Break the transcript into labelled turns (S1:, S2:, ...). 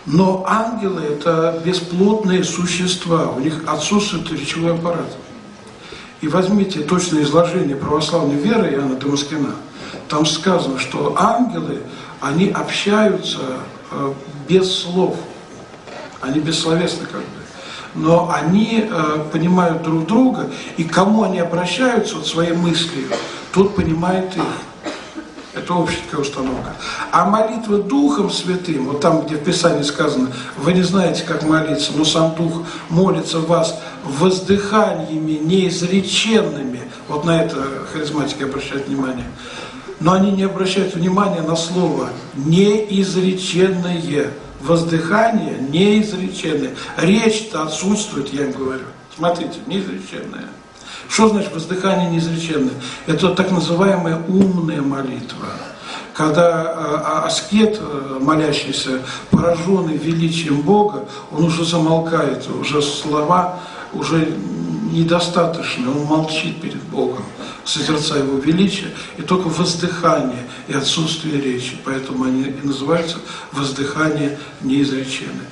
S1: Но ангелы – это бесплотные существа, у них отсутствует речевой аппарат. И возьмите точное изложение православной веры Иоанна Дамаскина. Там сказано, что ангелы, они общаются без слов, они бессловесны как бы. Но они понимают друг друга, и к кому они обращаются вот, своей мыслью, тот понимает их. Это общая такая установка. А молитва Духом Святым, вот там, где в Писании сказано, вы не знаете, как молиться, но сам Дух молится в вас воздыханиями неизреченными. Вот на это харизматики обращают внимание. Но они не обращают внимания на слово «неизреченное». Воздыхание неизреченное. Речь-то отсутствует, я им говорю. Смотрите, неизреченное. Что значит воздыхание неизреченное? Это так называемая умная молитва. Когда аскет, молящийся, пораженный величием Бога, он уже замолкает, уже слова уже недостаточно, он молчит перед Богом, созерцая Его величие, и только воздыхание и отсутствие речи. Поэтому они и называются воздыхание неизреченное.